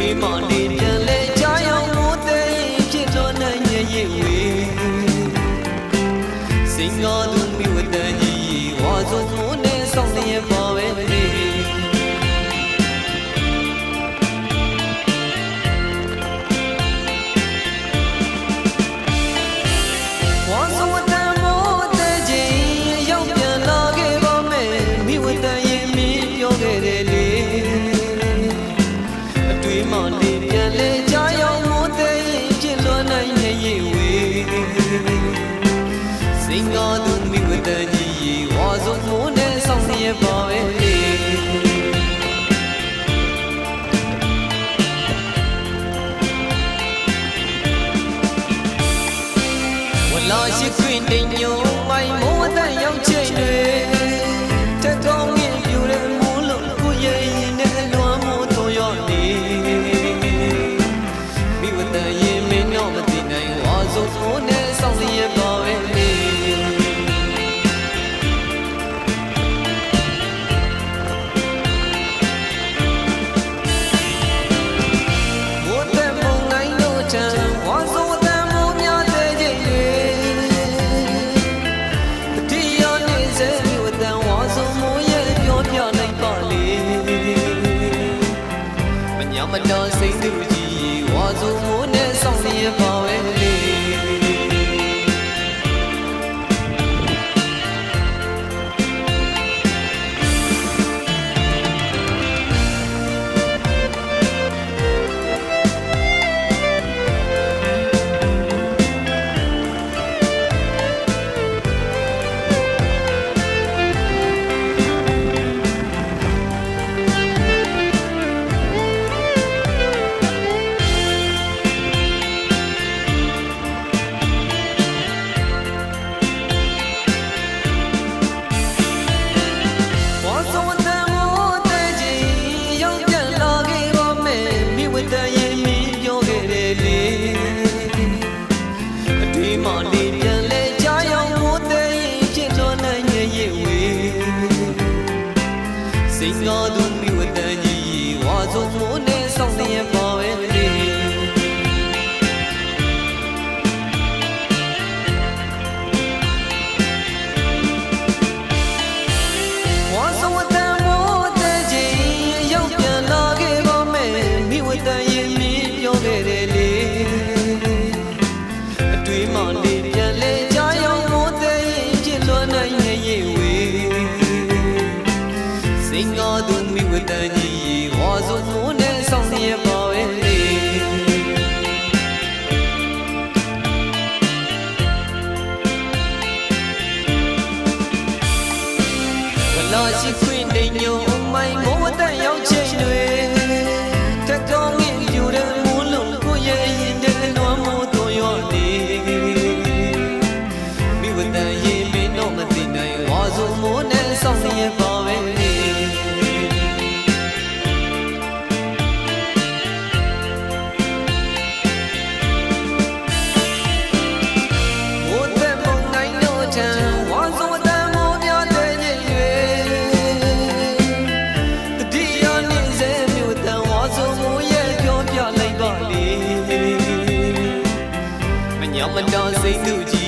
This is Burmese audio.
တွေ့မှနေပြန်လဲကြားရောက်မိုးတဲ့ဖြစ်တော်နိုင်ရဲ့ရေဝေစင်ကားသူမိဝတန်ကြီးဝါစုံမိုးနဲ့ဆောင်နေပါပဲလေဝါစုံတန်မိုးတဲ့ကြီးရောက်ပြန်လာခဲ့ပါမယ်မိဝတန်ရင်မင်းပြောခဲ့တယ်လေတွေ့မှနေပြန်လဲကြားရောက်မိုးတဲ့ဖြစ်တော်နိုင်ရဲ့ရေဝေစင်ကားသူမိဝတန်ကြီးဝါစုံမိုးနဲ့ဆောင်နေပါပဲလေလာရှိခွင့်တင်ညုံမိုင်မိုးအတန်ရောက်ချိန်တွေတက်ကောင်းငင်ပြူတဲ့မိုးလုံးကိုရဲ့ရင်နဲ့အလွမ်းမိုးတော်ရောနေမိဝတန်ရင်မင်းတော့မသိနိုင်ဝါစုံမိုးနဲ့ဆောင်နေရပါပဲလေမိုးတဲ့မုန်တိုင်းတို့ချမ်းဝါစုံမတော်စိတ်သူကြီးဝါစုံမိုးနဲ့ဆောင်နေပါပဲလေစင်ကားသူမိဝတန်ကြီးဝါစုံမိုးနဲ့ဆောင်နေပါပဲလေဝါစုံတန်မိုးတဲ့ကြီးရောက်ပြန်လာခဲ့ပါမယ်မိဝတန်ရင်မင်းပြောခဲ့တယ်လေအတွေ့မှနေပြန်လဲကြားရောက်မိုးတဲ့ဖြစ်လွန်နိုင်ရဲ့ရေဝေစင်ကားသူမိဝတန်ကြီးဝါစုံမိုးနဲ့ဆောင်နေပါပဲလေကလာရှိခွင့်တင်ညုံမိုင်မိုးအတန်ရောက်ချိန်တွေတက်ကောင်းငင်ပြူတဲ့မိုးလုံးကိုရဲ့ရင်တဲ့လွမ်းမိုးတော်ရောနေမိဝတန်ရင်မင်းတော့မသိနိုင်ဝါစုံမိုးနဲ့ဆောင်နေပါပဲလေမတော်စိတ်သူ